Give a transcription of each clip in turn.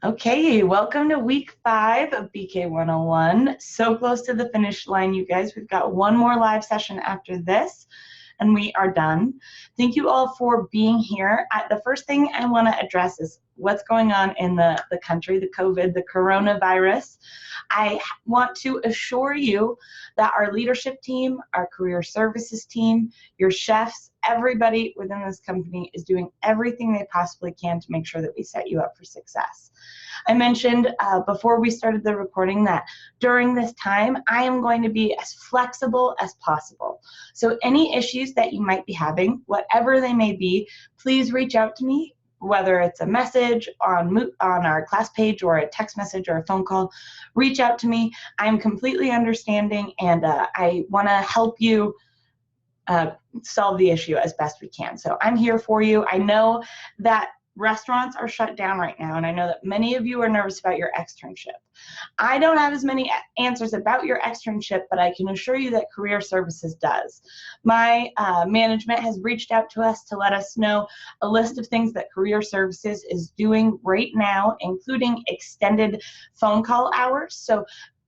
Okay, welcome to week 5 of BK 101. So close to the finish line, you guys. We've got one more live session after this, and we are done. Thank you all for being here. The first thing I want to address is what's going on in the country, the COVID, the coronavirus. I want to assure you that our leadership team, our career services team, your chefs, everybody within this company is doing everything they possibly can to make sure that we set you up for success. I mentioned before we started the recording that during this time, I am going to be as flexible as possible. So any issues that you might be having, whatever they may be, please reach out to me, whether it's a message on our class page or a text message or a phone call. Reach out to me. I'm completely understanding, and I want to help you solve the issue as best we can. So I'm here for you. I know that restaurants are shut down right now, and I know that many of you are nervous about your externship. I don't have as many answers about your externship, but I can assure you that Career Services does. My management has reached out to us to let us know a list of things that Career Services is doing right now, including extended phone call hours. So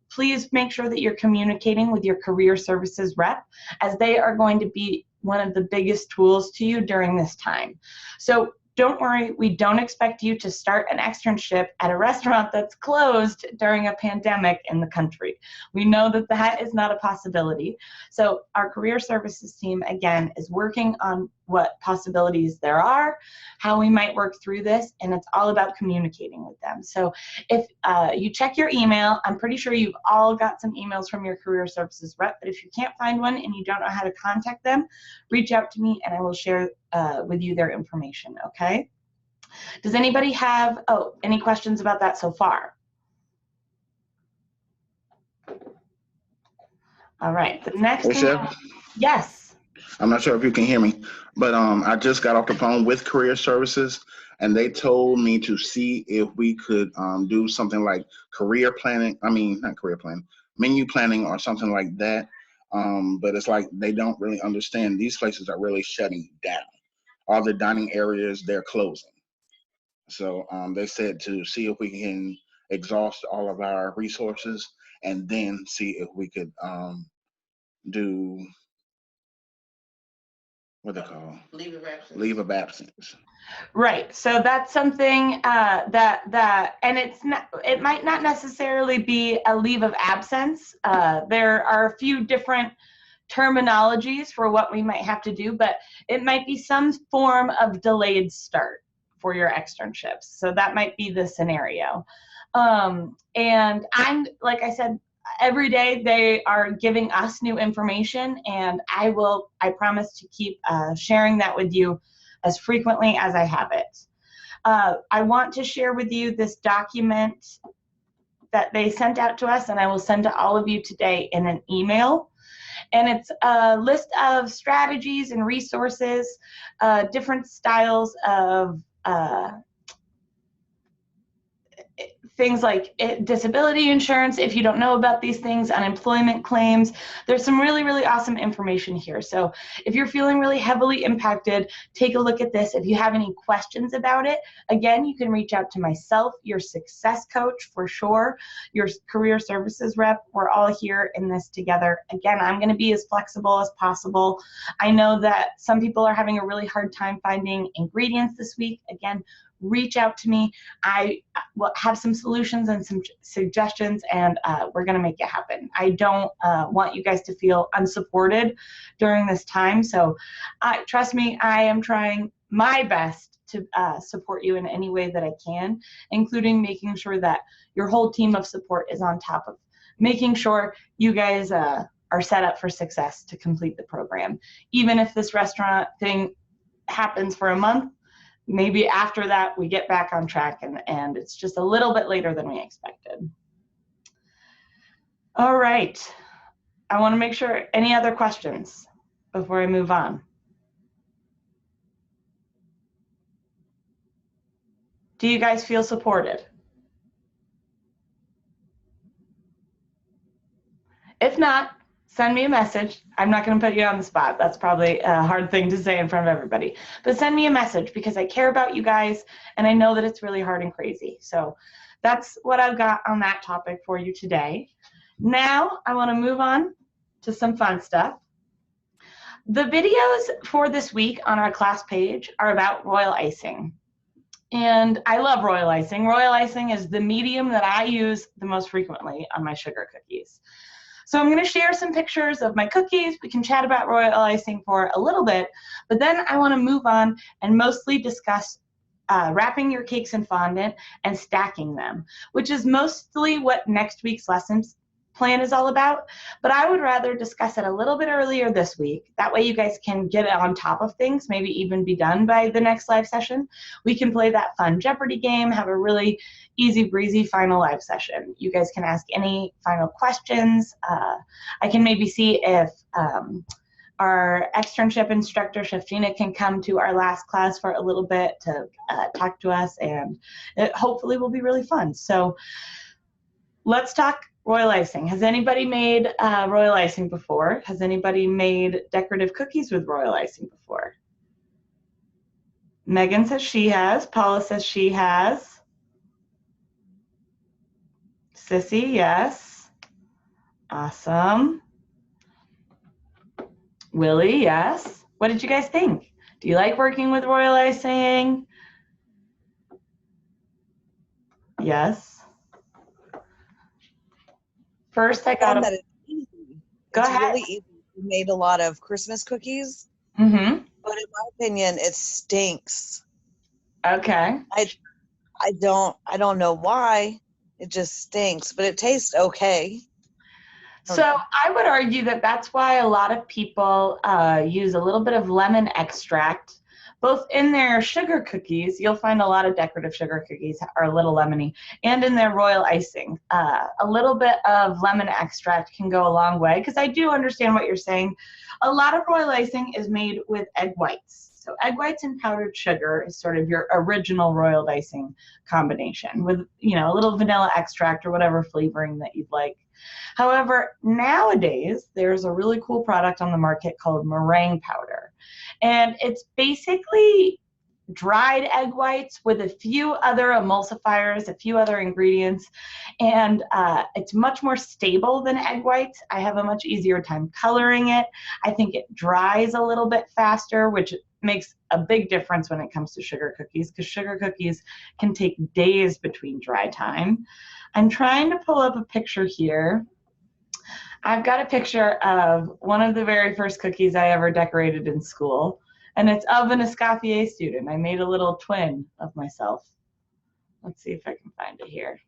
please make sure that you're communicating with your Career Services rep, as they are going to be one of the biggest tools to you during this time. So don't worry, we don't expect you to start an externship at a restaurant that's closed during a pandemic in the country. We know that that is not a possibility. So our Career Services team, again, is working on what possibilities there are, how we might work through this, and it's all about communicating with them. So if you check your email, I'm pretty sure you've all got some emails from your Career Services rep, but if you can't find one and you don't know how to contact them, reach out to me and I will share with you their information, okay? Does anybody have, any questions about that so far? All right, the next Hey, thing, Chef. yes. I'm not sure if you can hear me, but I just got off the phone with Career Services, and they told me to see if we could do something like career planning. I mean, not career planning, menu planning or something like that. But it's like they don't really understand. These places are really shutting down. All the dining areas, they're closing. So they said to see if we can exhaust all of our resources and then see if we could do what they call leave of absence. Right. So that's something and it might not necessarily be a leave of absence. There are a few different terminologies for what we might have to do, but it might be some form of delayed start for your externships. So that might be the scenario. And like I said, every day they are giving us new information, and I promise to keep sharing that with you as frequently as I have it. I want to share with you this document that they sent out to us, and I will send to all of you today in an email. And it's a list of strategies and resources, different styles of things like disability insurance, if you don't know about these things, unemployment claims. There's some really, really awesome information here. So if you're feeling really heavily impacted, take a look at this. If you have any questions about it, again, you can reach out to myself, your success coach for sure, your Career Services rep. We're all here in this together. Again, I'm going to be as flexible as possible. I know that some people are having a really hard time finding ingredients this week. Again, reach out to me. I will have some solutions and some suggestions, and we're going to make it happen. I don't want you guys to feel unsupported during this time. So trust me, I am trying my best to support you in any way that I can, including making sure that your whole team of support is on top of making sure you guys are set up for success to complete the program. Even if this restaurant thing happens for a month, maybe after that we get back on track, and it's just a little bit later than we expected. All right, I want to make sure, any other questions before I move on? Do you guys feel supported? If not, Send me a message. I'm not going to put you on the spot. That's probably a hard thing to say in front of everybody. But send me a message because I care about you guys and I know that it's really hard and crazy. So that's what I've got on that topic for you today. Now I want to move on to some fun stuff. The videos for this week on our class page are about royal icing. And I love royal icing. Royal icing is the medium that I use the most frequently on my sugar cookies. So I'm going to share some pictures of my cookies. We can chat about royal icing for a little bit, but then I want to move on and mostly discuss wrapping your cakes in fondant and stacking them, which is mostly what next week's lessons plan is all about. But I would rather discuss it a little bit earlier this week. That way you guys can get it on top of things, maybe even be done by the next live session. We can play that fun Jeopardy game, have a really easy breezy final live session. You guys can ask any final questions. I can maybe see if our externship instructor, Shafina, can come to our last class for a little bit to talk to us, and it hopefully will be really fun. So let's talk royal icing. Has anybody made royal icing before? Has anybody made decorative cookies with royal icing before? Megan says she has. Paula says she has. Sissy, yes. Awesome. Willie, yes. What did you guys think? Do you like working with royal icing? Yes. First, I got that it's easy. Go ahead. Really easy. We made a lot of Christmas cookies, Mm-hmm. but in my opinion, it stinks. Okay. I don't know why. It just stinks, but it tastes okay. So I would argue that that's why a lot of people use a little bit of lemon extract, both in their sugar cookies. You'll find a lot of decorative sugar cookies are a little lemony, and in their royal icing. A little bit of lemon extract can go a long way, because I do understand what you're saying. A lot of royal icing is made with egg whites. So egg whites and powdered sugar is sort of your original royal icing combination with, you know, a little vanilla extract or whatever flavoring that you'd like. However, nowadays, there's a really cool product on the market called meringue powder. And it's basically dried egg whites with a few other emulsifiers, a few other ingredients, and it's much more stable than egg whites. I have a much easier time coloring it. I think it dries a little bit faster, which makes a big difference when it comes to sugar cookies, because sugar cookies can take days between dry time. I'm trying to pull up a picture here. I've got a picture of one of the very first cookies I ever decorated in school, and it's of an Escoffier student. I made a little twin of myself. Let's see if I can find it here.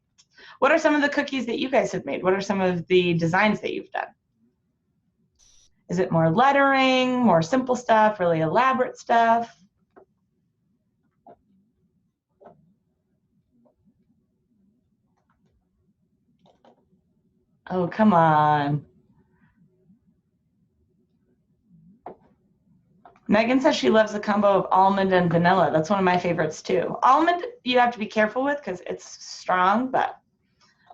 What are some of the cookies that you guys have made? What are some of the designs that you've done? Is it more lettering, more simple stuff, really elaborate stuff? Oh, come on. Megan says she loves the combo of almond and vanilla. That's one of my favorites too. Almond, you have to be careful with because it's strong, but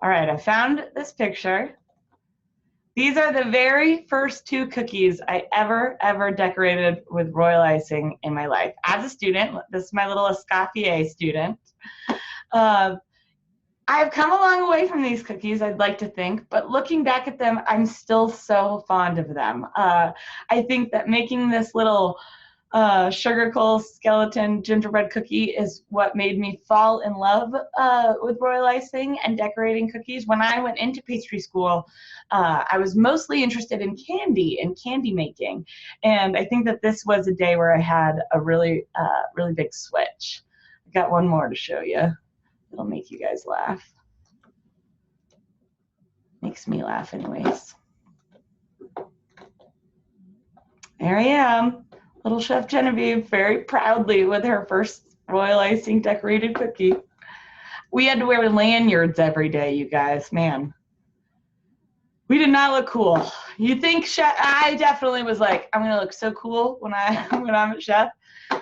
all right, I found this picture. These are the very first two cookies I ever decorated with royal icing in my life. As a student, this is my little Escoffier student. I've come a long way from these cookies, I'd like to think, but looking back at them, I'm still so fond of them. I think that making this little sugar coal skeleton gingerbread cookie is what made me fall in love with royal icing and decorating cookies. When I went into pastry school, I was mostly interested in candy and candy making, and I think that this was a day where I had a really big switch. I got one more to show you. It'll make you guys laugh. Makes me laugh anyways. There I am, little Chef Genevieve, very proudly with her first royal icing decorated cookie. We had to wear lanyards every day, you guys, man. We did not look cool. You think Chef, I definitely was like, I'm gonna look so cool when I'm a chef.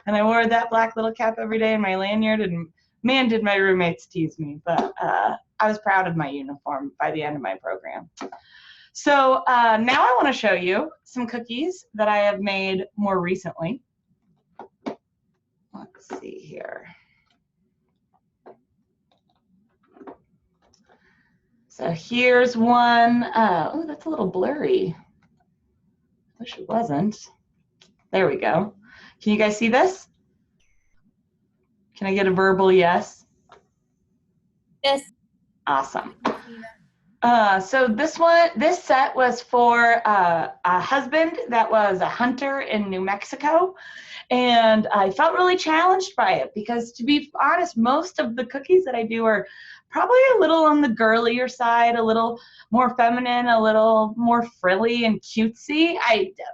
And I wore that black little cap every day and my lanyard, and man, did my roommates tease me, but I was proud of my uniform by the end of my program. So now I want to show you some cookies that I have made more recently. Let's see here. So here's one. Oh, that's a little blurry. Wish it wasn't. There we go. Can you guys see this? Can I get a verbal yes? Yes. Awesome. So this set was for a husband that was a hunter in New Mexico. And I felt really challenged by it because, to be honest, most of the cookies that I do are probably a little on the girlier side, a little more feminine, a little more frilly and cutesy.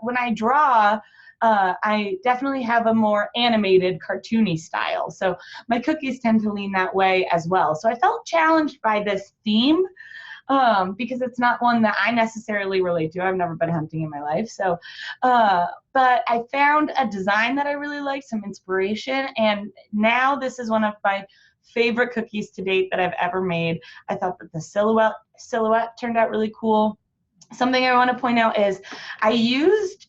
When I draw, I definitely have a more animated, cartoony style. So my cookies tend to lean that way as well. So I felt challenged by this theme because it's not one that I necessarily relate to. I've never been hunting in my life. So, but I found a design that I really like, some inspiration, and now this is one of my favorite cookies to date that I've ever made. I thought that the silhouette turned out really cool. Something I want to point out is I used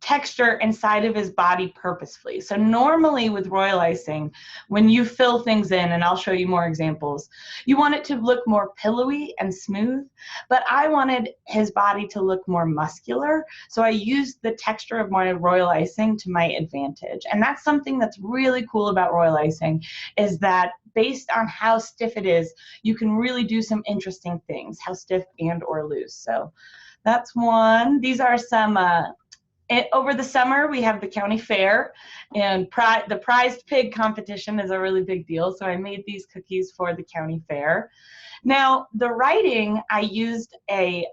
texture inside of his body purposefully. So normally with royal icing, when you fill things in, and I'll show you more examples, you want it to look more pillowy and smooth, but I wanted his body to look more muscular. So I used the texture of my royal icing to my advantage. And that's something that's really cool about royal icing, is that based on how stiff it is, you can really do some interesting things, how stiff and or loose. So that's one. These are some over the summer, we have the county fair, and the prized pig competition is a really big deal. So I made these cookies for the county fair. Now, the writing, I used an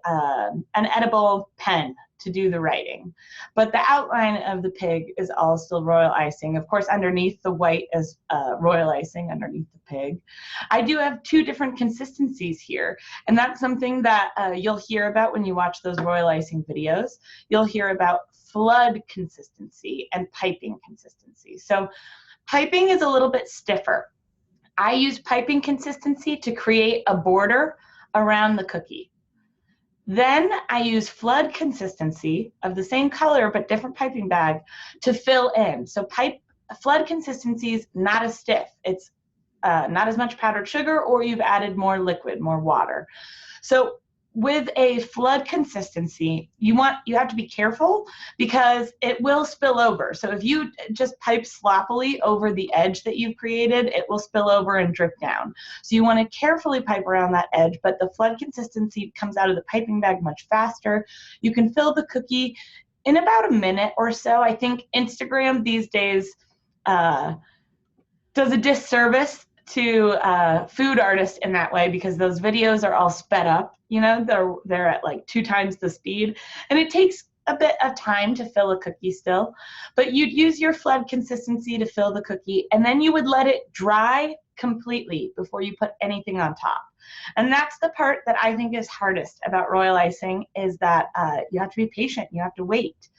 edible pen to do the writing, but the outline of the pig is all still royal icing. Of course, underneath the white is royal icing underneath the pig. I do have two different consistencies here, and that's something that you'll hear about when you watch those royal icing videos. You'll hear about flood consistency and piping consistency. So piping is a little bit stiffer. I use piping consistency to create a border around the cookie. Then I use flood consistency of the same color but different piping bag to fill in. So flood consistency is not as stiff. It's not as much powdered sugar, or you've added more liquid, more water. So with a flood consistency, you have to be careful because it will spill over. So if you just pipe sloppily over the edge that you've created, it will spill over and drip down. So you want to carefully pipe around that edge, but the flood consistency comes out of the piping bag much faster. You can fill the cookie in about a minute or so. I think Instagram these days does a disservice to food artists in that way, because those videos are all sped up. You know, they're at like 2 times the speed, and it takes a bit of time to fill a cookie still. But you'd use your flood consistency to fill the cookie, and then you would let it dry completely before you put anything on top. And that's the part that I think is hardest about royal icing, is that you have to be patient, you have to wait.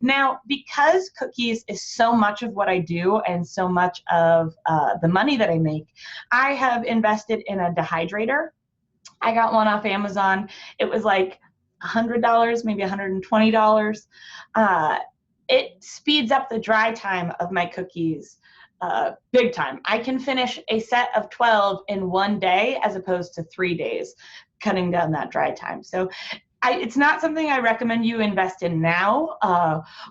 Now, because cookies is so much of what I do and so much of the money that I make, I have invested in a dehydrator. I got one off Amazon. It was like $100, maybe $120. It speeds up the dry time of my cookies big time. I can finish a set of 12 in 1 day as opposed to 3 days, cutting down that dry time. So it's not something I recommend you invest in now,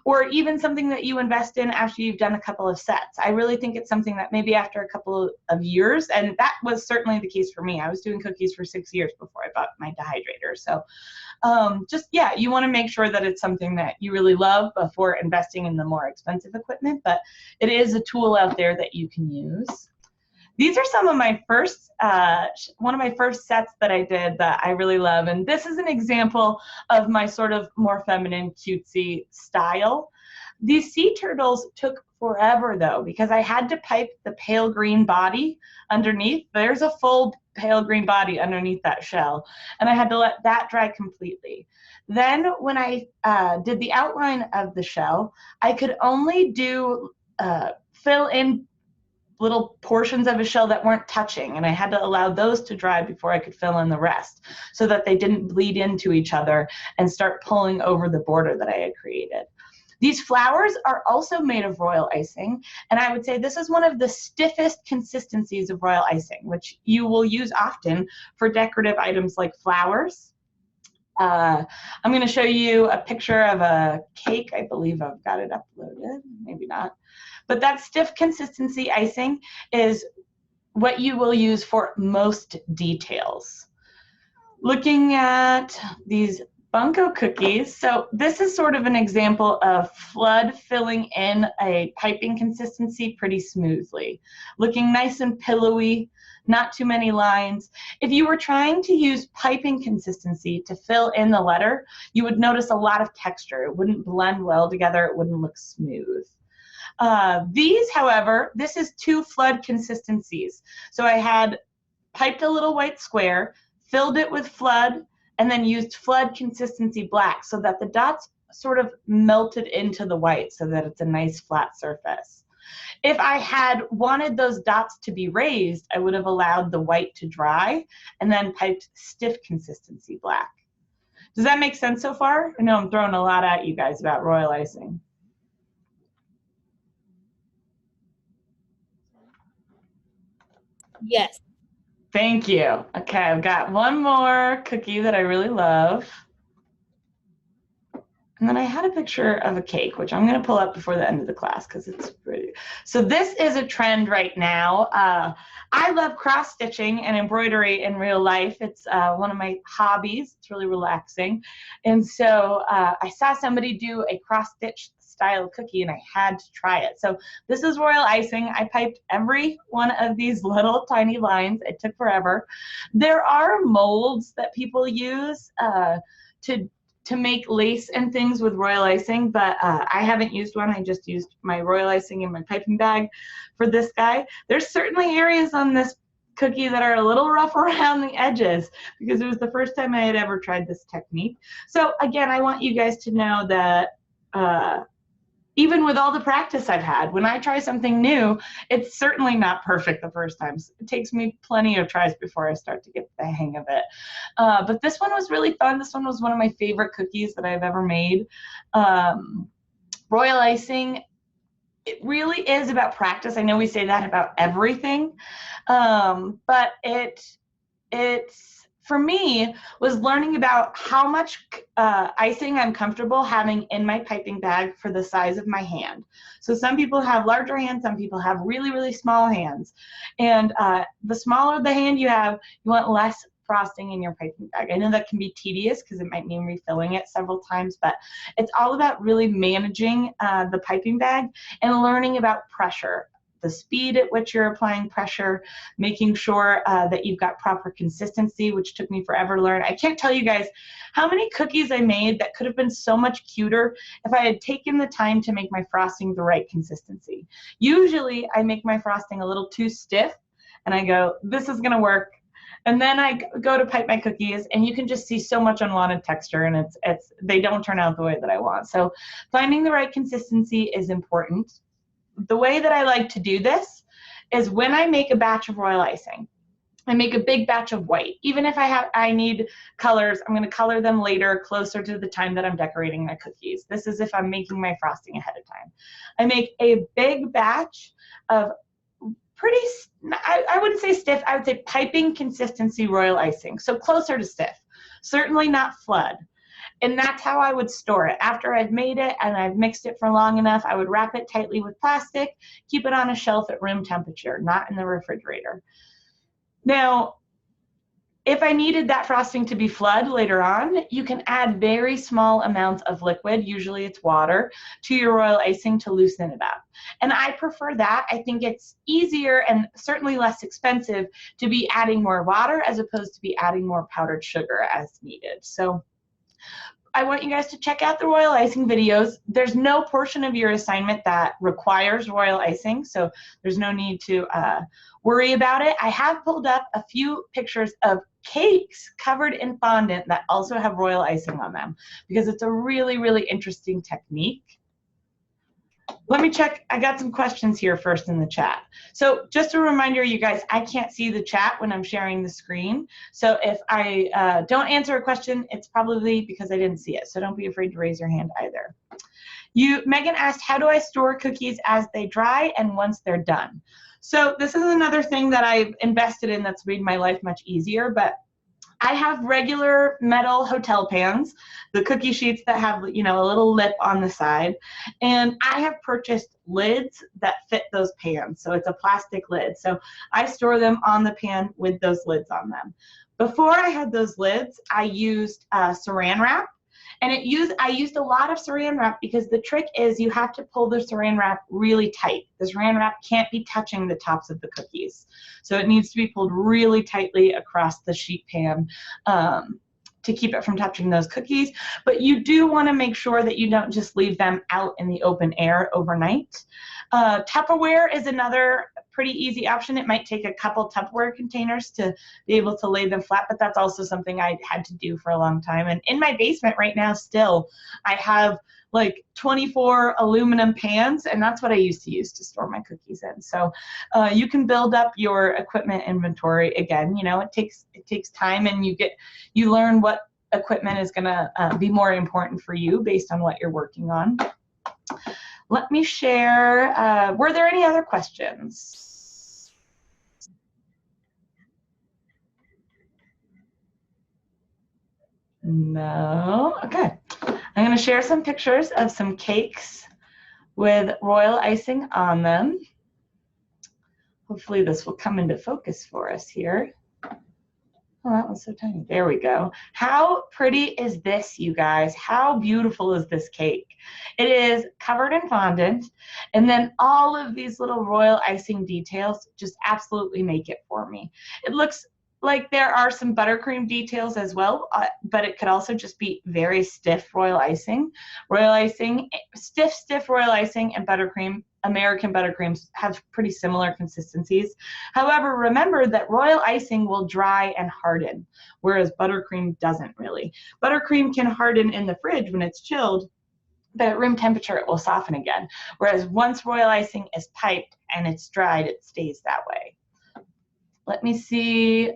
or even something that you invest in after you've done a couple of sets. I really think it's something that maybe after a couple of years, and that was certainly the case for me. I was doing cookies for 6 years before I bought my dehydrator. So you want to make sure that it's something that you really love before investing in the more expensive equipment, but it is a tool out there that you can use. These are some of my first, one of my first sets that I did that I really love. And this is an example of my sort of more feminine, cutesy style. These sea turtles took forever though, because I had to pipe the pale green body underneath. There's a full pale green body underneath that shell, and I had to let that dry completely. Then when I did the outline of the shell, I could only do fill in little portions of a shell that weren't touching, and I had to allow those to dry before I could fill in the rest so that they didn't bleed into each other and start pulling over the border that I had created. These flowers are also made of royal icing, and I would say this is one of the stiffest consistencies of royal icing, which you will use often for decorative items like flowers. I'm going to show you a picture of a cake. I believe I've got it uploaded, maybe not. But that stiff consistency icing is what you will use for most details. Looking at these Bunko cookies, so this is sort of an example of flood filling in a piping consistency pretty smoothly. Looking nice and pillowy, not too many lines. If you were trying to use piping consistency to fill in the letter, you would notice a lot of texture. It wouldn't blend well together, it wouldn't look smooth. These, however, this is 2 flood consistencies. So I had piped a little white square, filled it with flood, and then used flood consistency black so that the dots sort of melted into the white so that it's a nice flat surface. If I had wanted those dots to be raised, I would have allowed the white to dry and then piped stiff consistency black. Does that make sense so far? I know I'm throwing a lot at you guys about royal icing. Yes. Thank you. Okay, I've got one more cookie that I really love. And then I had a picture of a cake, which I'm going to pull up before the end of the class because it's pretty. So this is a trend right now. I love cross stitching and embroidery in real life. It's one of my hobbies. It's really relaxing. And so I saw somebody do a cross stitch style cookie and I had to try it. So this is royal icing. I piped every one of these little tiny lines. It took forever. There are molds that people use to make lace and things with royal icing, but I haven't used one. I just used my royal icing in my piping bag for this guy. There's certainly areas on this cookie that are a little rough around the edges because it was the first time I had ever tried this technique. So again, I want you guys to know that even with all the practice I've had, when I try something new, it's certainly not perfect the first time. It takes me plenty of tries before I start to get the hang of it. But this one was really fun. This one was one of my favorite cookies that I've ever made. Royal icing, it really is about practice. I know we say that about everything, but it's for me, was learning about how much icing I'm comfortable having in my piping bag for the size of my hand. So some people have larger hands, some people have really, really small hands. And the smaller the hand you have, you want less frosting in your piping bag. I know that can be tedious because it might mean refilling it several times, but it's all about really managing the piping bag and learning about pressure. The speed at which you're applying pressure, making sure that you've got proper consistency, which took me forever to learn. I can't tell you guys how many cookies I made that could have been so much cuter if I had taken the time to make my frosting the right consistency. Usually I make my frosting a little too stiff and I go, this is gonna work. And then I go to pipe my cookies and you can just see so much unwanted texture and they don't turn out the way that I want. So finding the right consistency is important. The way that I like to do this is when I make a batch of royal icing, I make a big batch of white. Even if I need colors, I'm going to color them later, closer to the time that I'm decorating my cookies. This is if I'm making my frosting ahead of time. I make a big batch of pretty, I wouldn't say stiff, I would say piping consistency royal icing. So closer to stiff, certainly not flood. And that's how I would store it. After I've made it and I've mixed it for long enough, I would wrap it tightly with plastic, keep it on a shelf at room temperature, not in the refrigerator. Now, if I needed that frosting to be flood later on, you can add very small amounts of liquid, usually it's water, to your royal icing to loosen it up. And I prefer that. I think it's easier and certainly less expensive to be adding more water as opposed to be adding more powdered sugar as needed. So I want you guys to check out the royal icing videos. There's no portion of your assignment that requires royal icing, so there's no need to worry about it. I have pulled up a few pictures of cakes covered in fondant that also have royal icing on them because it's a really, really interesting technique. Let me check. I got some questions here first in the chat. So just a reminder, you guys, I can't see the chat when I'm sharing the screen. So if I don't answer a question, it's probably because I didn't see it. So don't be afraid to raise your hand either. Megan asked, how do I store cookies as they dry and once they're done? So this is another thing that I've invested in that's made my life much easier, but I have regular metal hotel pans, the cookie sheets that have, you know, a little lip on the side, and I have purchased lids that fit those pans. So it's a plastic lid. So I store them on the pan with those lids on them. Before I had those lids, I used saran wrap. And I used a lot of saran wrap because the trick is you have to pull the saran wrap really tight. The saran wrap can't be touching the tops of the cookies. So it needs to be pulled really tightly across the sheet pan to keep it from touching those cookies. But you do want to make sure that you don't just leave them out in the open air overnight. Tupperware is another pretty easy option. It might take a couple Tupperware containers to be able to lay them flat, but that's also something I had to do for a long time. And in my basement right now still, I have like 24 aluminum pans, and that's what I used to use to store my cookies in. So you can build up your equipment inventory again. You know, it takes time, and you learn what equipment is going to be more important for you based on what you're working on. Let me share, were there any other questions? No? Okay. I'm going to share some pictures of some cakes with royal icing on them. Hopefully this will come into focus for us here. Oh, that one's so tiny. There we go. How pretty is this, you guys? How beautiful is this cake? It is covered in fondant, and then all of these little royal icing details just absolutely make it for me. It looks like there are some buttercream details as well, but it could also just be very stiff royal icing. Royal icing, stiff royal icing and buttercream, American buttercreams have pretty similar consistencies. However, remember that royal icing will dry and harden, whereas buttercream doesn't really. Buttercream can harden in the fridge when it's chilled, but at room temperature it will soften again. Whereas once royal icing is piped and it's dried, it stays that way. Let me see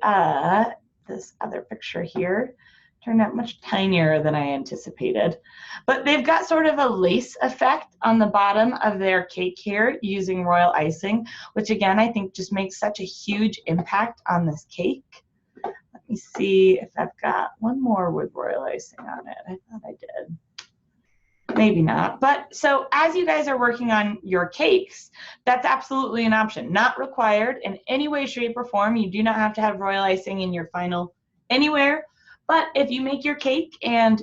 this other picture here. Turned out much tinier than I anticipated. But they've got sort of a lace effect on the bottom of their cake here using royal icing, which again, I think just makes such a huge impact on this cake. Let me see if I've got one more with royal icing on it. I thought I did. Maybe not. But so as you guys are working on your cakes, that's absolutely an option. Not required in any way, shape, or form. You do not have to have royal icing in your final anywhere. But if you make your cake and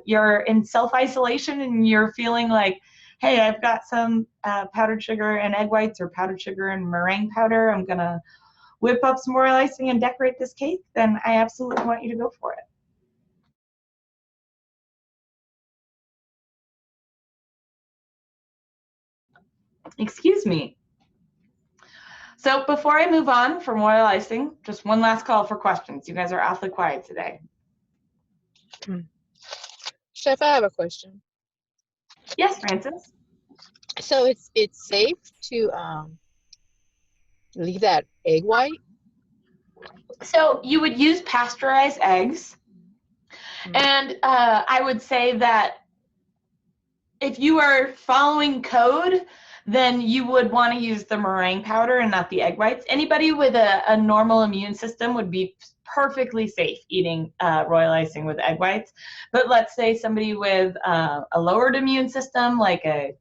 you're in self-isolation and you're feeling like, hey, I've got some powdered sugar and egg whites or powdered sugar and meringue powder, I'm going to whip up some royal icing and decorate this cake, then I absolutely want you to go for it. Excuse me. So before I move on from royal icing, just one last call for questions. You guys are awfully quiet today. Chef, I have a question. Yes, Francis. So it's safe to leave that egg white? So you would use pasteurized eggs. And I would say that if you are following code, then you would want to use the meringue powder and not the egg whites. Anybody with a normal immune system would be perfectly safe eating royal icing with egg whites. But let's say somebody with a lowered immune system, like a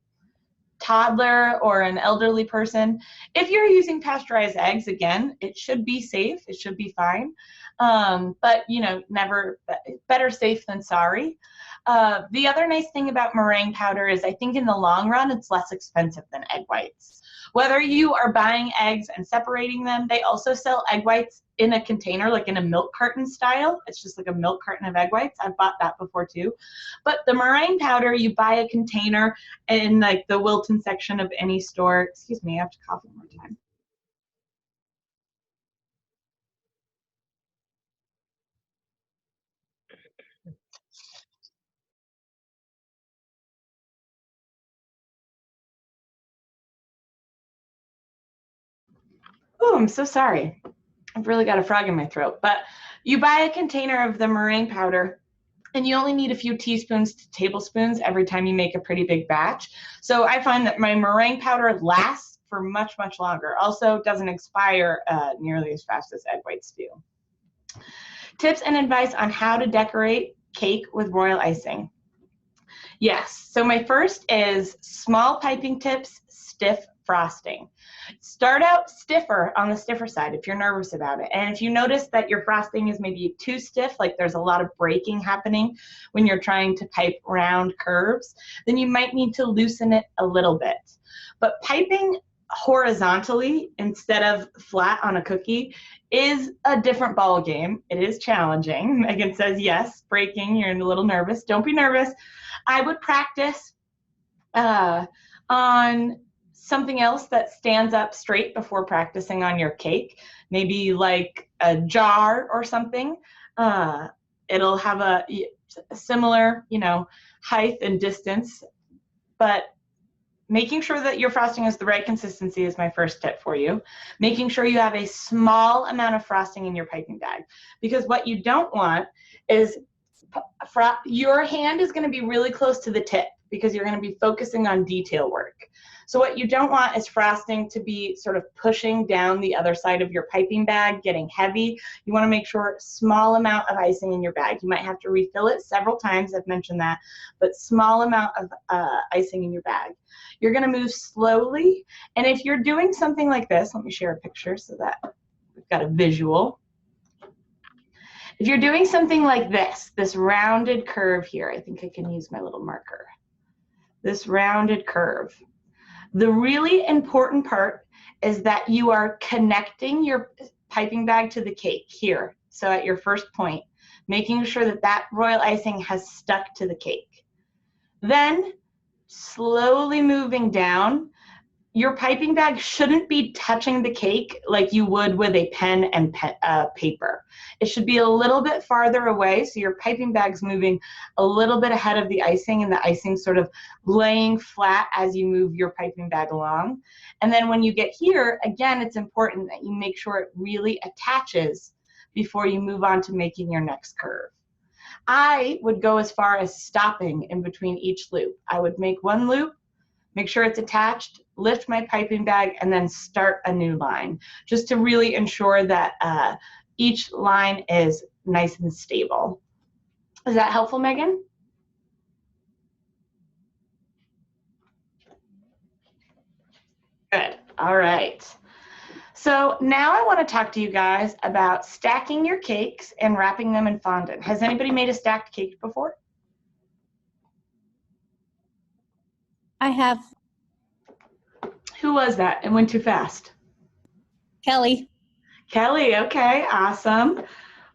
toddler or an elderly person, if you're using pasteurized eggs, again, it should be safe. It should be fine. But, you know, better safe than sorry. The other nice thing about meringue powder is I think in the long run, it's less expensive than egg whites. Whether you are buying eggs and separating them, they also sell egg whites in a container, like in a milk carton style. It's just like a milk carton of egg whites. I've bought that before too. But the meringue powder, you buy a container in like the Wilton section of any store. Excuse me, I have to cough one more time. Oh, I'm so sorry. I've really got a frog in my throat. But you buy a container of the meringue powder, and you only need a few teaspoons to tablespoons every time you make a pretty big batch. So I find that my meringue powder lasts for much, much longer. Also doesn't expire nearly as fast as egg whites do. Tips and advice on how to decorate cake with royal icing. Yes, so my first is small piping tips, stiff frosting. Start out stiffer on the stiffer side if you're nervous about it. And if you notice that your frosting is maybe too stiff, like there's a lot of breaking happening when you're trying to pipe round curves, then you might need to loosen it a little bit. But piping horizontally instead of flat on a cookie is a different ball game. It is challenging. Megan says, yes, breaking, you're a little nervous. Don't be nervous. I would practice on something else that stands up straight before practicing on your cake, maybe like a jar or something. It'll have a similar, height and distance, but making sure that your frosting is the right consistency is my first tip for you. Making sure you have a small amount of frosting in your piping bag, because what you don't want is your hand is going to be really close to the tip because you're going to be focusing on detail work. So what you don't want is frosting to be sort of pushing down the other side of your piping bag, getting heavy. You want to make sure small amount of icing in your bag. You might have to refill it several times, I've mentioned that, but small amount of icing in your bag. You're going to move slowly, and if you're doing something like this, let me share a picture so that we've got a visual. If you're doing something like this rounded curve here, I think I can use my little marker. This rounded curve. The really important part is that you are connecting your piping bag to the cake here. So at your first point, making sure that that royal icing has stuck to the cake. Then slowly moving down, your piping bag shouldn't be touching the cake like you would with a pen and paper. It should be a little bit farther away, so your piping bag's moving a little bit ahead of the icing, and the icing sort of laying flat as you move your piping bag along. And then when you get here, again, it's important that you make sure it really attaches before you move on to making your next curve. I would go as far as stopping in between each loop. I would make one loop, make sure it's attached, lift my piping bag, and then start a new line, just to really ensure that each line is nice and stable. Is that helpful, Megan? Good. All right. So now I want to talk to you guys about stacking your cakes and wrapping them in fondant. Has anybody made a stacked cake before? I have. Who was that? It went too fast. Kelly. Kelly, okay, awesome.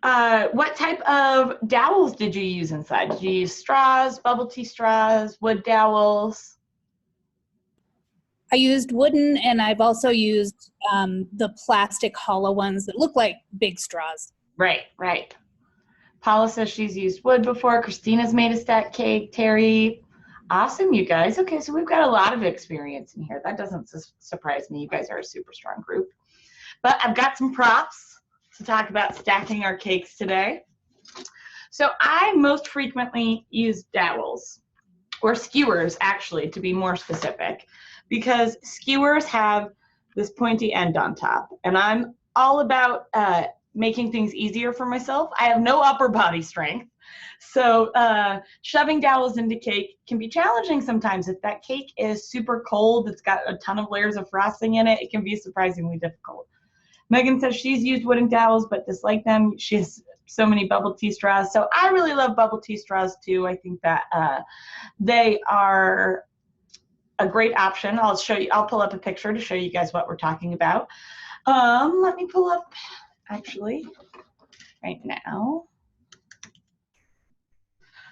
What type of dowels did you use inside? Did you use straws, bubble tea straws, wood dowels? I used wooden, and I've also used the plastic hollow ones that look like big straws. Right, right. Paula says she's used wood before. Christina's made a stacked cake. Terry, awesome, you guys. Okay, so we've got a lot of experience in here. That doesn't surprise me. You guys are a super strong group. But I've got some props to talk about stacking our cakes today. So I most frequently use dowels, or skewers actually, to be more specific, because skewers have this pointy end on top, and I'm all about making things easier for myself. I have no upper body strength, so shoving dowels into cake can be challenging sometimes. If that cake is super cold, it's got a ton of layers of frosting in it, it can be surprisingly difficult. Megan says she's used wooden dowels but disliked them. She has so many bubble tea straws. So I really love bubble tea straws too. I think that they are a great option. I'll show you, I'll pull up a picture to show you guys what we're talking about. Let me pull up actually right now.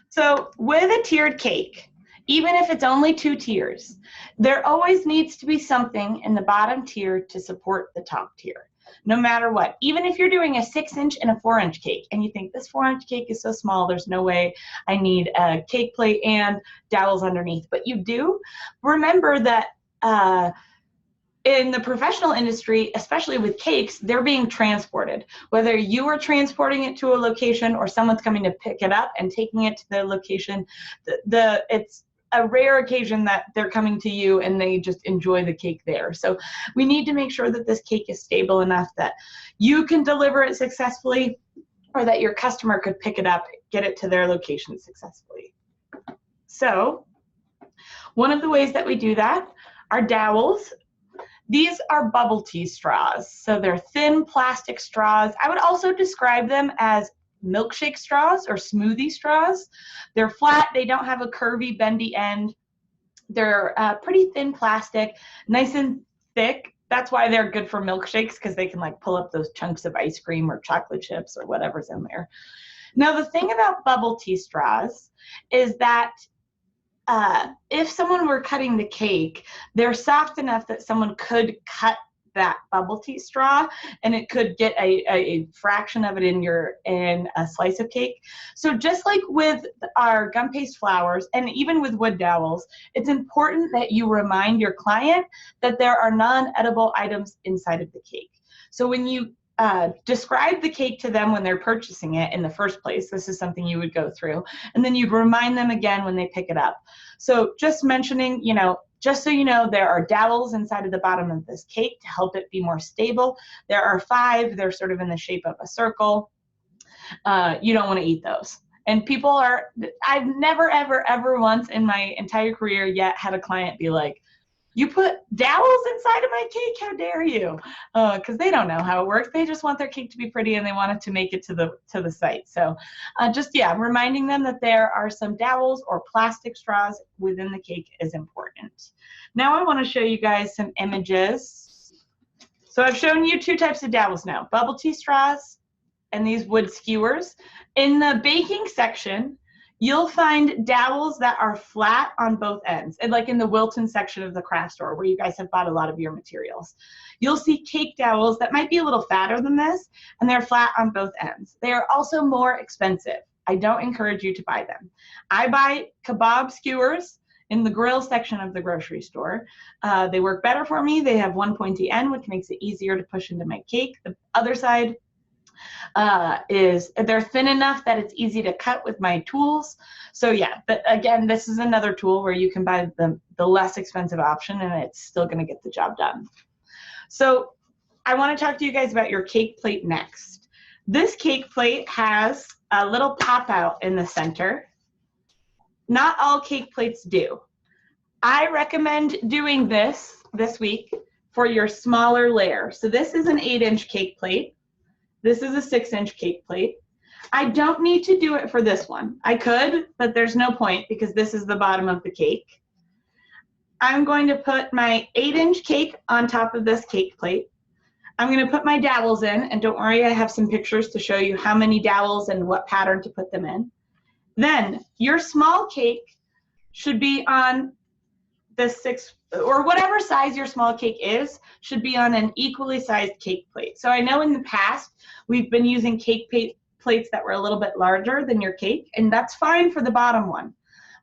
So with a tiered cake, even if it's only 2 tiers, there always needs to be something in the bottom tier to support the top tier, no matter what. Even if you're doing a 6-inch and a 4-inch cake and you think this 4-inch cake is so small, there's no way I need a cake plate and dowels underneath, but you do, remember that in the professional industry, especially with cakes, they're being transported. Whether you are transporting it to a location or someone's coming to pick it up and taking it to the location, it's a rare occasion that they're coming to you and they just enjoy the cake there. So we need to make sure that this cake is stable enough that you can deliver it successfully, or that your customer could pick it up, get it to their location successfully. So one of the ways that we do that are dowels. These are bubble tea straws. So they're thin plastic straws. I would also describe them as milkshake straws or smoothie straws. They're flat, they don't have a curvy, bendy end. They're pretty thin plastic, nice and thick. That's why they're good for milkshakes, because they can like pull up those chunks of ice cream or chocolate chips or whatever's in there. Now the thing about bubble tea straws is that if someone were cutting the cake, they're soft enough that someone could cut that bubble tea straw and it could get a fraction of it in a slice of cake. So just like with our gum paste flowers and even with wood dowels, it's important that you remind your client that there are non-edible items inside of the cake. So when you describe the cake to them when they're purchasing it in the first place, this is something you would go through, and then you'd remind them again when they pick it up. So just mentioning, just so you know, there are dowels inside of the bottom of this cake to help it be more stable. There are 5, they're sort of in the shape of a circle. You don't want to eat those. And I've never, ever, ever once in my entire career yet had a client be like, "You put dowels inside of my cake? How dare you?" Because they don't know how it works. They just want their cake to be pretty and they want it to make it to the site. So reminding them that there are some dowels or plastic straws within the cake is important. Now I want to show you guys some images. So I've shown you 2 types of dowels now, bubble tea straws and these wood skewers. In the baking section, you'll find dowels that are flat on both ends, and like in the Wilton section of the craft store where you guys have bought a lot of your materials. You'll see cake dowels that might be a little fatter than this, and they're flat on both ends. They are also more expensive. I don't encourage you to buy them. I buy kebab skewers in the grill section of the grocery store. They work better for me. They have one pointy end, which makes it easier to push into my cake. The other side they're thin enough that it's easy to cut with my tools. So yeah, but again, this is another tool where you can buy the less expensive option and it's still going to get the job done. So I want to talk to you guys about your cake plate next. This cake plate has a little pop out in the center. Not all cake plates do. I recommend doing this week for your smaller layer. So this is an 8-inch cake plate. This is a 6-inch cake plate. I don't need to do it for this one. I could, but there's no point because this is the bottom of the cake. I'm going to put my 8-inch cake on top of this cake plate. I'm going to put my dowels in, and don't worry, I have some pictures to show you how many dowels and what pattern to put them in. Then your small cake should be on the 6, or whatever size your small cake is, should be on an equally sized cake plate. So I know in the past we've been using cake plates that were a little bit larger than your cake, and that's fine for the bottom one.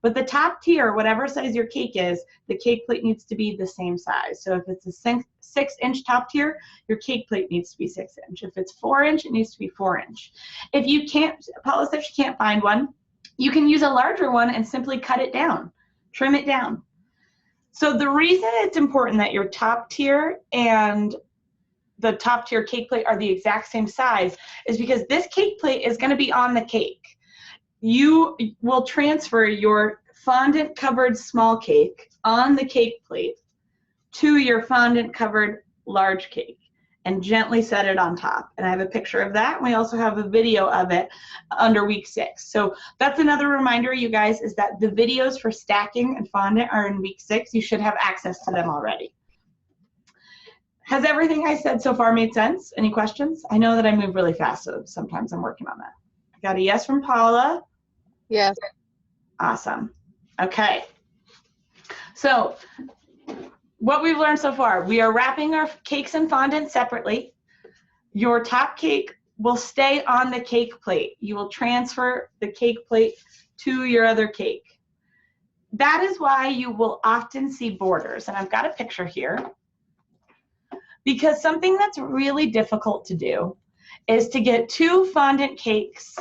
But the top tier, whatever size your cake is, the cake plate needs to be the same size. So if it's a 6-inch top tier, your cake plate needs to be 6-inch. If it's 4-inch, it needs to be 4-inch. If you can't, Paula said she can't find one, you can use a larger one and simply cut it down, trim it down. So the reason it's important that your top tier and the top tier cake plate are the exact same size is because this cake plate is going to be on the cake. You will transfer your fondant covered small cake on the cake plate to your fondant covered large cake and gently set it on top. And I have a picture of that. And we also have a video of it under week 6. So that's another reminder, you guys, is that the videos for stacking and fondant are in week 6. You should have access to them already. Has everything I said so far made sense? Any questions? I know that I move really fast, so sometimes I'm working on that. I got a yes from Paula. Yes. Awesome. Okay. So what we've learned so far, we are wrapping our cakes and fondant separately. Your top cake will stay on the cake plate. You will transfer the cake plate to your other cake. That is why you will often see borders. And I've got a picture here. Because something that's really difficult to do is to get 2 fondant cakes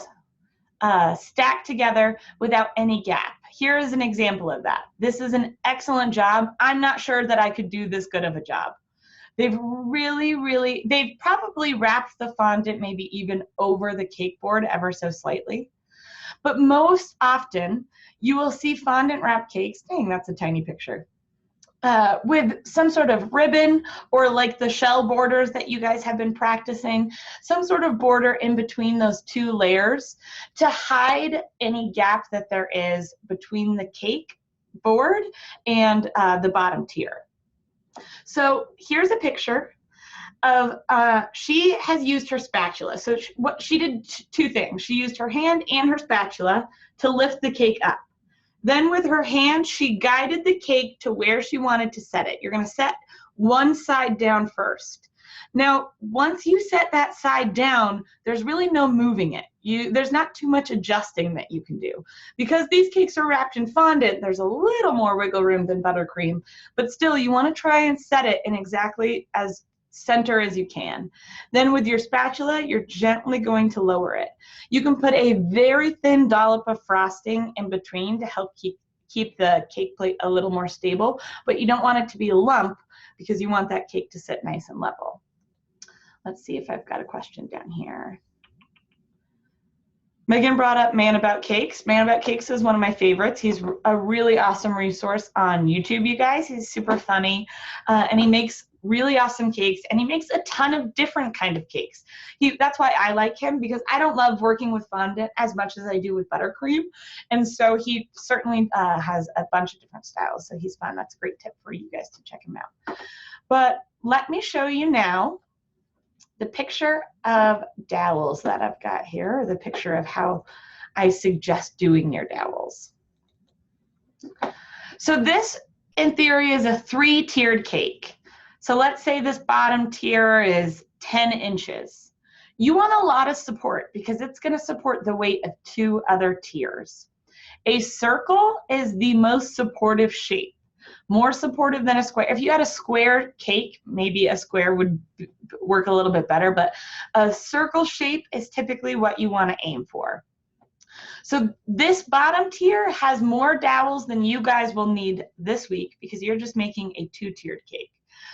stacked together without any gap. Here is an example of that. This is an excellent job. I'm not sure that I could do this good of a job. They've they've probably wrapped the fondant maybe even over the cake board ever so slightly. But most often, you will see fondant wrap cakes, dang, that's a tiny picture, with some sort of ribbon or like the shell borders that you guys have been practicing, some sort of border in between those 2 layers to hide any gap that there is between the cake board and the bottom tier. So here's a picture of, she has used her spatula. So what she did 2 things. She used her hand and her spatula to lift the cake up. Then with her hand, she guided the cake to where she wanted to set it. You're going to set one side down first. Now, once you set that side down, there's really no moving it. There's not too much adjusting that you can do. Because these cakes are wrapped in fondant, there's a little more wiggle room than buttercream, but still you want to try and set it in exactly as center as you can. Then with your spatula, you're gently going to lower it. You can put a very thin dollop of frosting in between to help keep the cake plate a little more stable, but you don't want it to be a lump because you want that cake to sit nice and level. Let's see if I've got a question down here. Megan brought up Man About Cakes. Man About Cakes is one of my favorites. He's a really awesome resource on YouTube, you guys. He's super funny, and he makes really awesome cakes, and he makes a ton of different kind of cakes. That's why I like him, because I don't love working with fondant as much as I do with buttercream, and so he certainly has a bunch of different styles, so he's fun. That's a great tip for you guys to check him out. But let me show you now the picture of dowels that I've got here, or the picture of how I suggest doing your dowels. So this, in theory, is a 3-tiered cake. So let's say this bottom tier is 10 inches. You want a lot of support because it's going to support the weight of 2 other tiers. A circle is the most supportive shape, more supportive than a square. If you had a square cake, maybe a square would work a little bit better, but a circle shape is typically what you want to aim for. So this bottom tier has more dowels than you guys will need this week because you're just making a 2-tiered cake.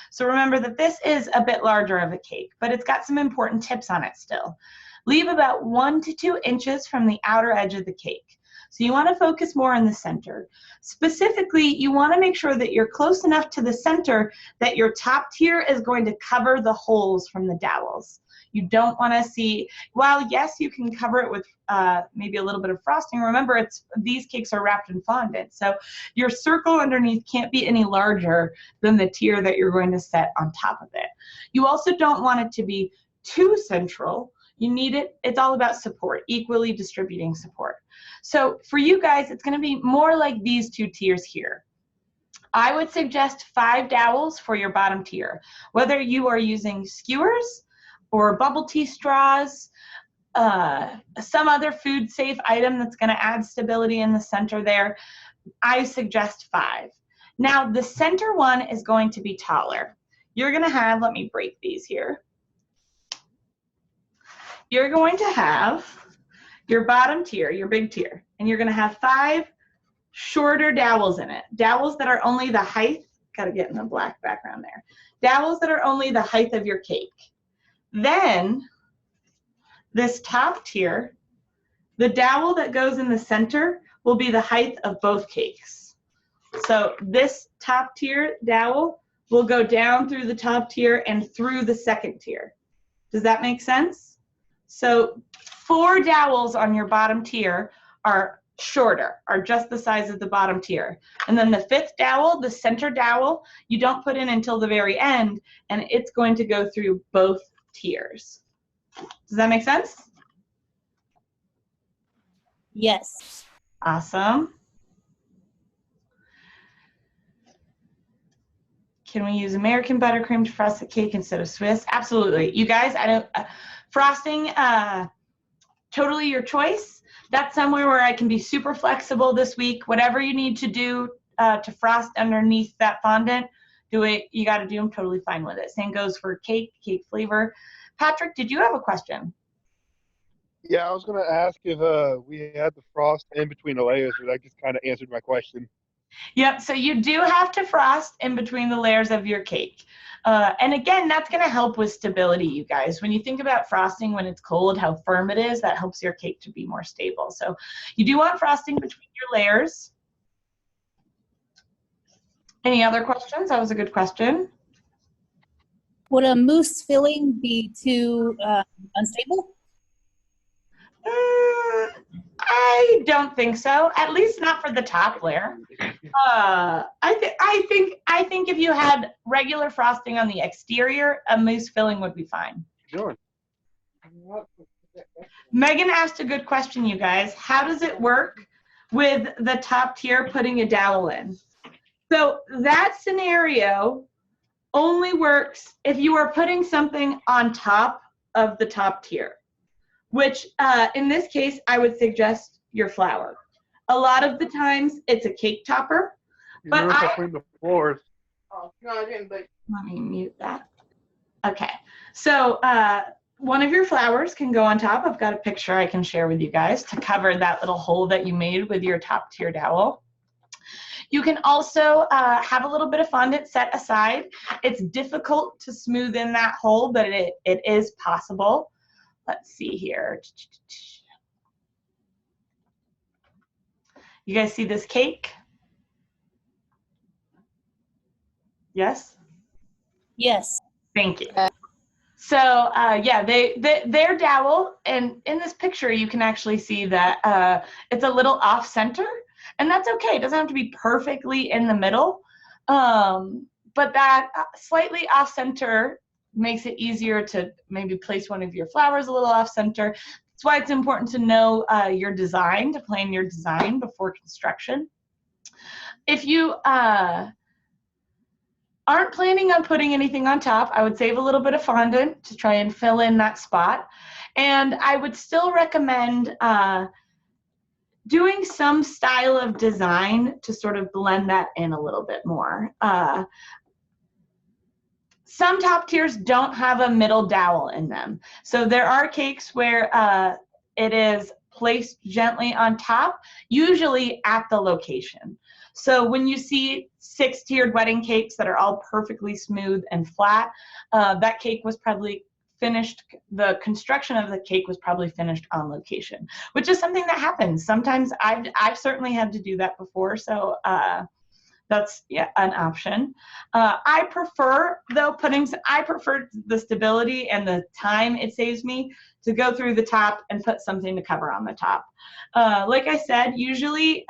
So remember that this is a bit larger of a cake, but it's got some important tips on it still. Leave about 1 to 2 inches from the outer edge of the cake. So you want to focus more in the center. Specifically, you want to make sure that you're close enough to the center that your top tier is going to cover the holes from the dowels. You don't want to see, while yes, you can cover it with maybe a little bit of frosting. Remember, these cakes are wrapped in fondant, so your circle underneath can't be any larger than the tier that you're going to set on top of it. You also don't want it to be too central. You need it, it's all about support, equally distributing support. So for you guys, it's going to be more like these 2 tiers here. I would suggest 5 dowels for your bottom tier, whether you are using skewers or bubble tea straws, some other food safe item that's going to add stability in the center there. I suggest 5. Now the center one is going to be taller. You're going to have, let me break these here. You're going to have your bottom tier, your big tier, and you're going to have 5 shorter dowels in it. Dowels that are only the height, got to get in the black background there. Dowels that are only the height of your cake. Then this top tier, the dowel that goes in the center will be the height of both cakes. So this top tier dowel will go down through the top tier and through the second tier. Does that make sense? So 4 dowels on your bottom tier are shorter, are just the size of the bottom tier. And then the 5th dowel, the center dowel, you don't put in until the very end, and it's going to go through both tiers. Does that make sense? Yes. Awesome. Can we use American buttercream to frost the cake instead of Swiss? Absolutely. You guys, I don't, frosting, totally your choice. That's somewhere where I can be super flexible this week. Whatever you need to do to frost underneath that fondant, do it, you got to do them totally fine with it. Same goes for cake flavor. Patrick, did you have a question? Yeah, I was gonna ask if we had the frost in between the layers, but that just kind of answered my question. Yep, so you do have to frost in between the layers of your cake. And again, that's going to help with stability, you guys. When you think about frosting when it's cold, how firm it is, that helps your cake to be more stable. So you do want frosting between your layers. Any other questions? That was a good question. Would a mousse filling be too unstable? I don't think so. At least not for the top layer. I think if you had regular frosting on the exterior, a mousse filling would be fine. Sure. Megan asked a good question, you guys. How does it work with the top tier putting a dowel in? So that scenario only works if you are putting something on top of the top tier, which in this case, I would suggest your flour. A lot of the times it's a cake topper, but Clean the floors. Oh, no, I didn't, but let me mute that. Okay, so one of your flours can go on top. I've got a picture I can share with you guys to cover that little hole that you made with your top tier dowel. You can also have a little bit of fondant set aside. It's difficult to smooth in that hole, but it is possible. Let's see here. You guys see this cake? Yes? Yes. Thank you. So yeah, their dowel, and in this picture you can actually see that it's a little off center, and that's okay. It doesn't have to be perfectly in the middle, but that slightly off center makes it easier to maybe place one of your flowers a little off center. That's why it's important to know your design, to plan your design before construction. If you aren't planning on putting anything on top, I would save a little bit of fondant to try and fill in that spot. And I would still recommend doing some style of design to sort of blend that in a little bit more. Some top tiers don't have a middle dowel in them. So there are cakes where it is placed gently on top, usually at the location. So when you see 6-tiered wedding cakes that are all perfectly smooth and flat, that cake was probably finished, the construction of the cake was probably finished on location, which is something that happens. Sometimes I've certainly had to do that before, so that's an option. I prefer, though, I prefer the stability and the time it saves me to go through the top and put something to cover on the top. Like I said, usually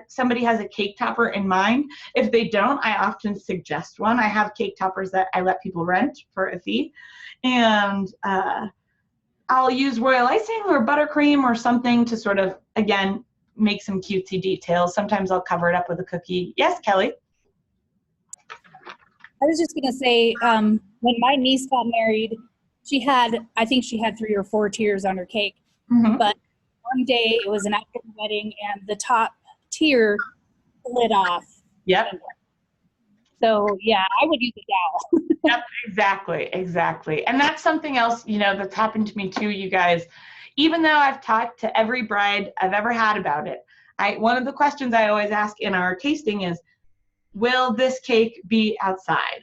somebody has a cake topper in mind. If they don't, I often suggest one. I have cake toppers that I let people rent for a fee. And I'll use royal icing or buttercream or something to sort of, again, make some cutesy details. Sometimes I'll cover it up with a cookie. Yes, Kelly? I was just going to say, when my niece got married, I think she had 3 or 4 tiers on her cake. Mm-hmm. But one day it was an after wedding and the top tier slid off. Yep. So yeah, I would use a dowel. Yep, exactly. And that's something else, that's happened to me too, you guys. Even though I've talked to every bride I've ever had about it, one of the questions I always ask in our tasting is, will this cake be outside?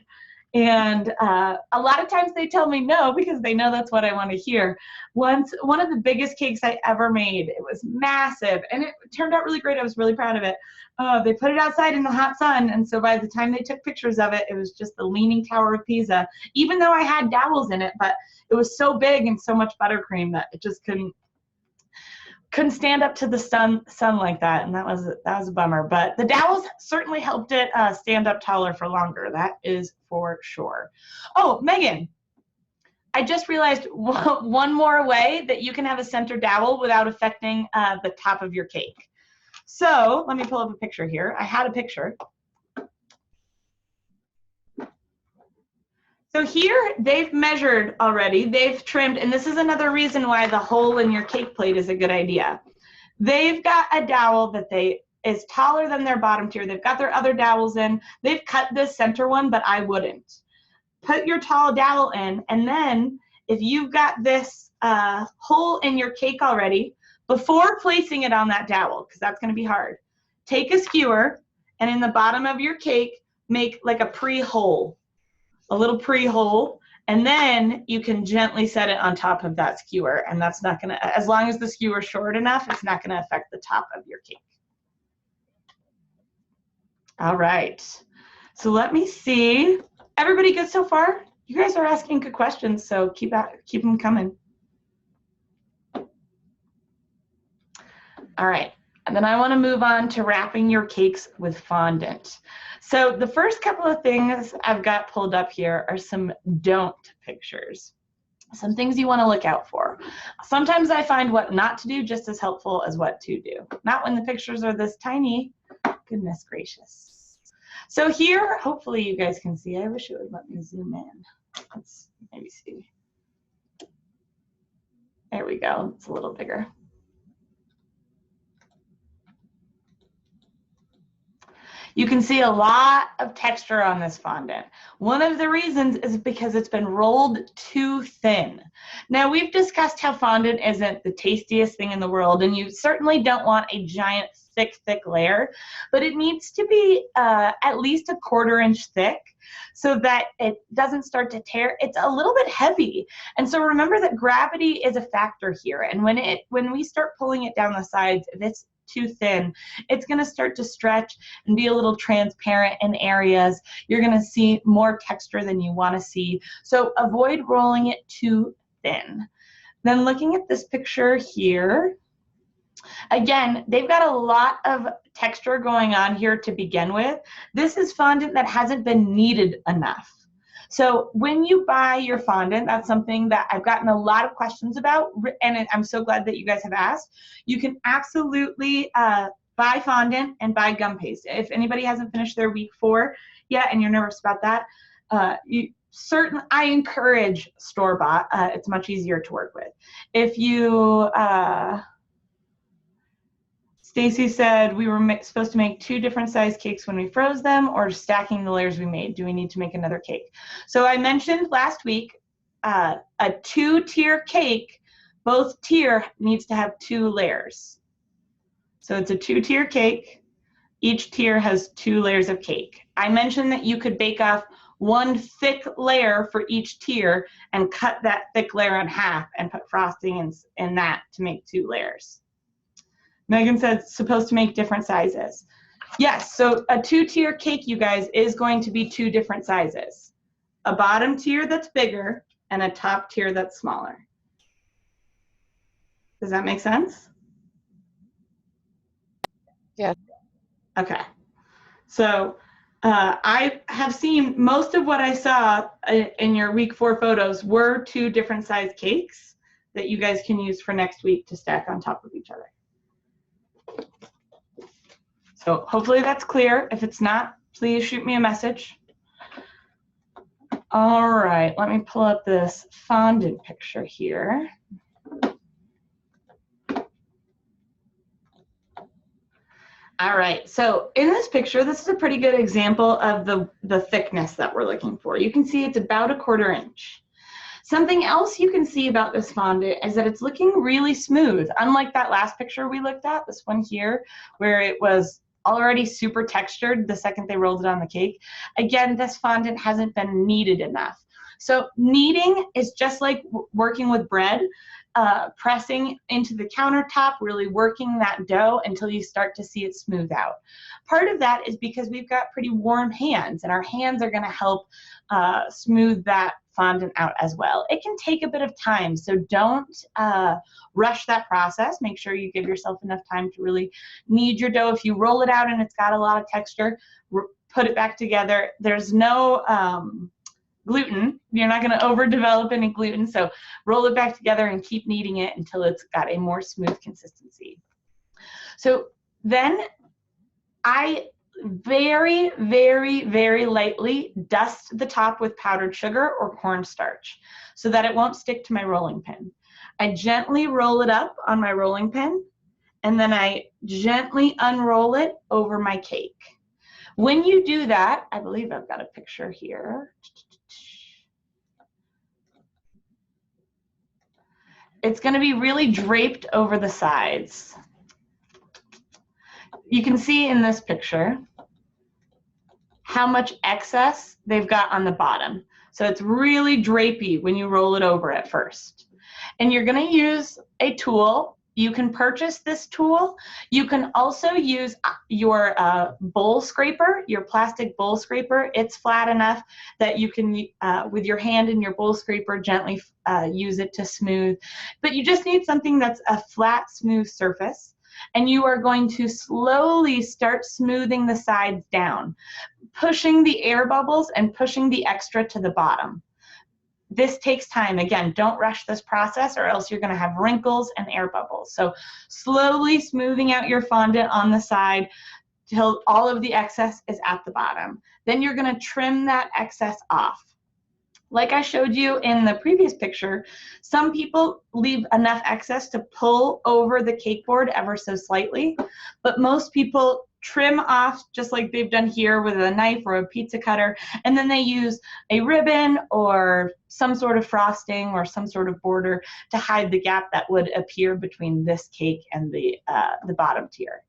And a lot of times they tell me no, because they know that's what I want to hear. Once, one of the biggest cakes I ever made, it was massive, and it turned out really great. I was really proud of it. They put it outside in the hot sun, and so by the time they took pictures of it, it was just the Leaning Tower of Pisa, even though I had dowels in it, but it was so big and so much buttercream that it just couldn't stand up to the sun like that, and that was a bummer. But the dowels certainly helped it stand up taller for longer. That is for sure. Oh, Megan, I just realized one more way that you can have a center dowel without affecting the top of your cake. So let me pull up a picture here. I had a picture. So here they've measured already, they've trimmed, and this is another reason why the hole in your cake plate is a good idea. They've got a dowel that is taller than their bottom tier. They've got their other dowels in. They've cut this center one, but I wouldn't. Put your tall dowel in, and then if you've got this hole in your cake already, before placing it on that dowel, because that's going to be hard, take a skewer, and in the bottom of your cake, make like a pre-hole, a little pre-hole, and then you can gently set it on top of that skewer, and that's not going to, as long as the skewer's short enough, it's not going to affect the top of your cake. All right, so let me see. Everybody good so far? You guys are asking good questions, so keep them coming. All right, and then I want to move on to wrapping your cakes with fondant. So the first couple of things I've got pulled up here are some don't pictures. Some things you want to look out for. Sometimes I find what not to do just as helpful as what to do. Not when the pictures are this tiny. Goodness gracious. So here, hopefully you guys can see. I wish it would let me zoom in. Let's maybe see. There we go. It's a little bigger. You can see a lot of texture on this fondant. One of the reasons is because it's been rolled too thin. Now, we've discussed how fondant isn't the tastiest thing in the world, and you certainly don't want a giant thick layer, but it needs to be at least a 1/4 inch thick so that it doesn't start to tear. It's a little bit heavy, and so remember that gravity is a factor here, and when we start pulling it down the sides, if it's too thin, it's going to start to stretch and be a little transparent in areas. You're going to see more texture than you want to see. So avoid rolling it too thin. Then looking at this picture here, again, they've got a lot of texture going on here to begin with. This is fondant that hasn't been kneaded enough. So when you buy your fondant, that's something that I've gotten a lot of questions about, and I'm so glad that you guys have asked. You can absolutely buy fondant and buy gum paste. If anybody hasn't finished their week 4 yet and you're nervous about that, I encourage store-bought. It's much easier to work with. If you, Stacy said we were supposed to make 2 different size cakes when we froze them, or stacking the layers we made. Do we need to make another cake? So I mentioned last week a 2-tier cake, both tier needs to have 2 layers. So it's a 2-tier cake. Each tier has 2 layers of cake. I mentioned that you could bake off 1 thick layer for each tier and cut that thick layer in half and put frosting in that to make 2 layers. Megan said it's supposed to make different sizes. Yes, so a 2-tier cake, you guys, is going to be 2 different sizes. A bottom tier that's bigger and a top tier that's smaller. Does that make sense? Yeah. Okay. So I have seen most of what I saw in your week 4 photos were 2 different size cakes that you guys can use for next week to stack on top of each other. So hopefully that's clear. If it's not, please shoot me a message. All right, let me pull up this fondant picture here. All right, so in this picture, this is a pretty good example of the thickness that we're looking for. You can see it's about a 1/4 inch. Something else you can see about this fondant is that it's looking really smooth. Unlike that last picture we looked at, this one here, where it was already super textured the second they rolled it on the cake. Again, this fondant hasn't been kneaded enough. So kneading is just like working with bread, pressing into the countertop, really working that dough until you start to see it smooth out. Part of that is because we've got pretty warm hands, and our hands are going to help smooth that fondant out as well. It can take a bit of time, so don't rush that process. Make sure you give yourself enough time to really knead your dough. If you roll it out and it's got a lot of texture, put it back together. There's no gluten. You're not going to overdevelop any gluten, so roll it back together and keep kneading it until it's got a more smooth consistency. So then I very, very, very lightly dust the top with powdered sugar or cornstarch so that it won't stick to my rolling pin. I gently roll it up on my rolling pin, and then I gently unroll it over my cake. When you do that, I believe I've got a picture here. It's going to be really draped over the sides. You can see in this picture how much excess they've got on the bottom. So it's really drapey when you roll it over at first. And you're going to use a tool. You can purchase this tool. You can also use your bowl scraper, your plastic bowl scraper. It's flat enough that you can, with your hand and your bowl scraper, gently use it to smooth. But you just need something that's a flat, smooth surface. And you are going to slowly start smoothing the sides down, pushing the air bubbles and pushing the extra to the bottom. This takes time. Again, don't rush this process or else you're going to have wrinkles and air bubbles. So slowly smoothing out your fondant on the side till all of the excess is at the bottom. Then you're going to trim that excess off. Like I showed you in the previous picture, some people leave enough excess to pull over the cake board ever so slightly, but most people trim off just like they've done here with a knife or a pizza cutter, and then they use a ribbon or some sort of frosting or some sort of border to hide the gap that would appear between this cake and the bottom tier.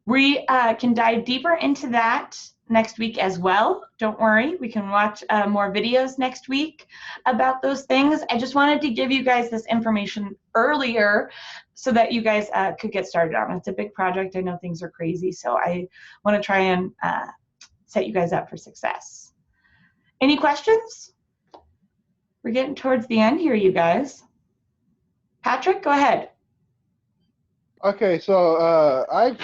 We can dive deeper into that next week as well. Don't worry, we can watch more videos next week about those things. I just wanted to give you guys this information earlier so that you guys could get started on it. It's a big project. I know things are crazy, so I want to try and set you guys up for success. Any questions? We're getting towards the end here, you guys. Patrick, go ahead. Okay, so I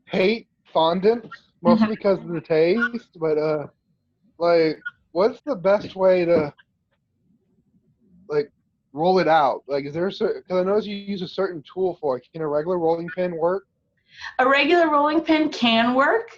hate fondant, mostly because of the taste, but like, what's the best way to like roll it out? Like, is there a certain, because I notice you use a certain tool for it. Can a regular rolling pin work? A regular rolling pin can work.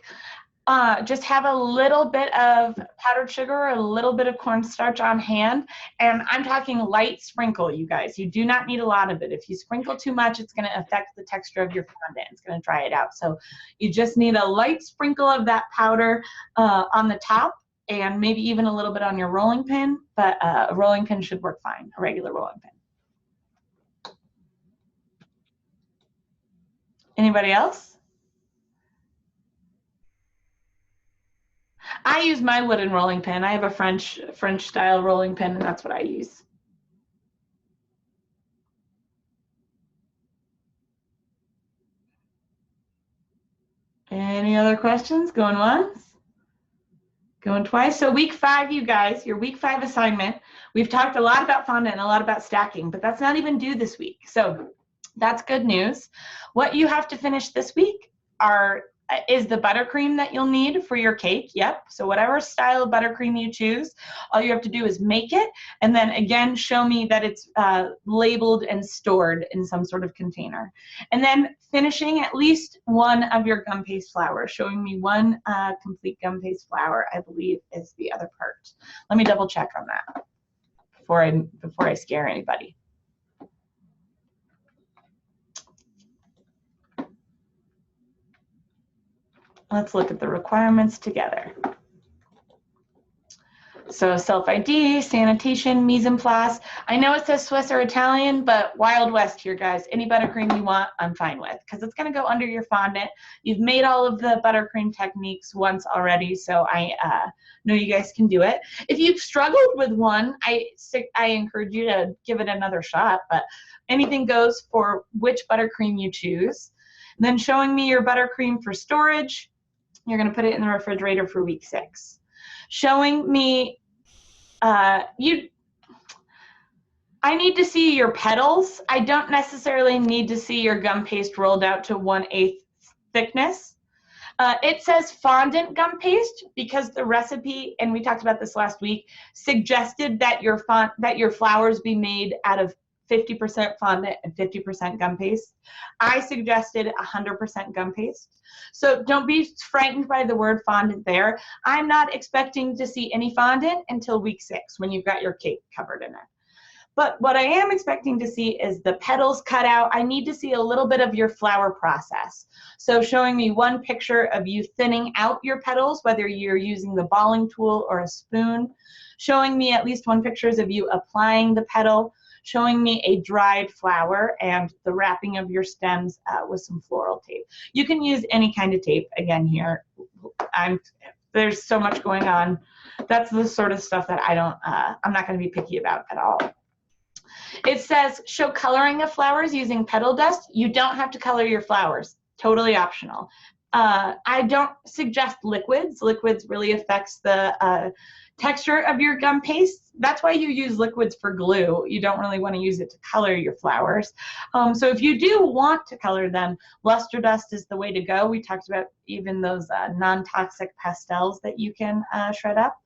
Just have a little bit of powdered sugar or a little bit of cornstarch on hand. And I'm talking light sprinkle, you guys. You do not need a lot of it. If you sprinkle too much, it's going to affect the texture of your fondant. It's going to dry it out. So you just need a light sprinkle of that powder on the top and maybe even a little bit on your rolling pin. But a rolling pin should work fine, a regular rolling pin. Anybody else? I use my wooden rolling pin. I have a French style rolling pin, and that's what I use. Any other questions? Going once? Going twice? So week 5, you guys, your week 5 assignment, we've talked a lot about fondant and a lot about stacking, but that's not even due this week. So that's good news. What you have to finish this week is the buttercream that you'll need for your cake. Yep. So whatever style of buttercream you choose, all you have to do is make it, and then again show me that it's labeled and stored in some sort of container. And then finishing at least one of your gum paste flowers, showing me one complete gum paste flower, I believe is the other part. Let me double check on that before I scare anybody. Let's look at the requirements together. So self-ID, sanitation, mise en place. I know it says Swiss or Italian, but Wild West here, guys. Any buttercream you want, I'm fine with, because it's going to go under your fondant. You've made all of the buttercream techniques once already, so I know you guys can do it. If you've struggled with one, I encourage you to give it another shot, but anything goes for which buttercream you choose. And then showing me your buttercream for storage. You're going to put it in the refrigerator for week 6. Showing me, I need to see your petals. I don't necessarily need to see your gum paste rolled out to 1/8 thickness. It says fondant gum paste because the recipe, and we talked about this last week, suggested that your flowers be made out of 50% fondant and 50% gum paste. I suggested 100% gum paste. So don't be frightened by the word fondant there. I'm not expecting to see any fondant until week 6 when you've got your cake covered in it. But what I am expecting to see is the petals cut out. I need to see a little bit of your flower process. So showing me one picture of you thinning out your petals, whether you're using the balling tool or a spoon, showing me at least one picture of you applying the petal, showing me a dried flower and the wrapping of your stems with some floral tape. You can use any kind of tape again here. There's so much going on. That's the sort of stuff that I'm not going to be picky about at all. It says show coloring of flowers using petal dust. You don't have to color your flowers. Totally optional. I don't suggest liquids. Liquids really affects the texture of your gum paste. That's why you use liquids for glue. You don't really want to use it to color your flowers. So if you do want to color them, luster dust is the way to go. We talked about even those non-toxic pastels that you can shred up,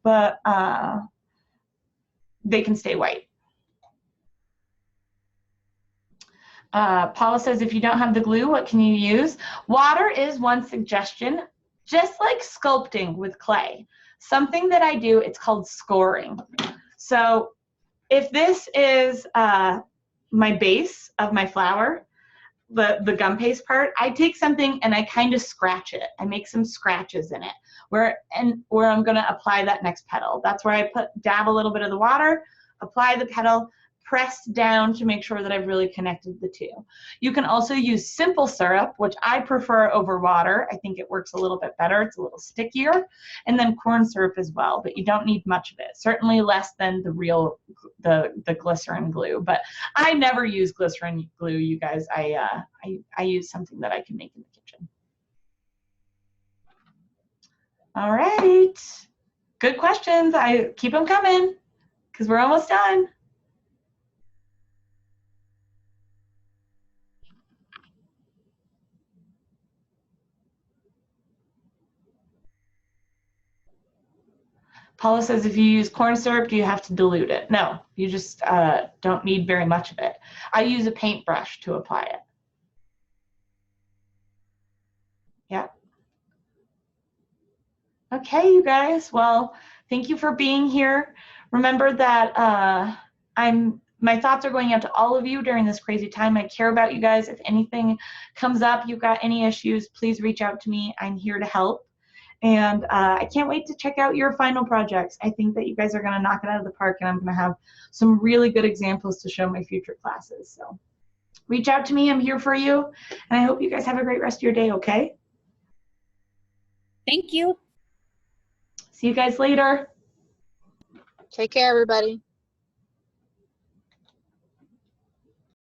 but they can stay white. Paula says, if you don't have the glue, what can you use? Water is one suggestion, just like sculpting with clay. Something that I do, it's called scoring. So if this is my base of my flower, the gum paste part, I take something and I kind of scratch it. I make some scratches in it where I'm going to apply that next petal. That's where I dab a little bit of the water, apply the petal, press down to make sure that I've really connected the two. You can also use simple syrup, which I prefer over water. I think it works a little bit better. It's a little stickier. And then corn syrup as well, but you don't need much of it. Certainly less than the glycerin glue, but I never use glycerin glue, you guys. I use something that I can make in the kitchen. All right. Good questions. I keep them coming because we're almost done. Paula says, if you use corn syrup, do you have to dilute it? No, you just don't need very much of it. I use a paintbrush to apply it. Yeah. Okay, you guys. Well, thank you for being here. Remember that my thoughts are going out to all of you during this crazy time. I care about you guys. If anything comes up, you've got any issues, please reach out to me. I'm here to help. And I can't wait to check out your final projects. I think that you guys are going to knock it out of the park, and I'm going to have some really good examples to show my future classes. So reach out to me. I'm here for you. And I hope you guys have a great rest of your day, okay? Thank you. See you guys later. Take care, everybody.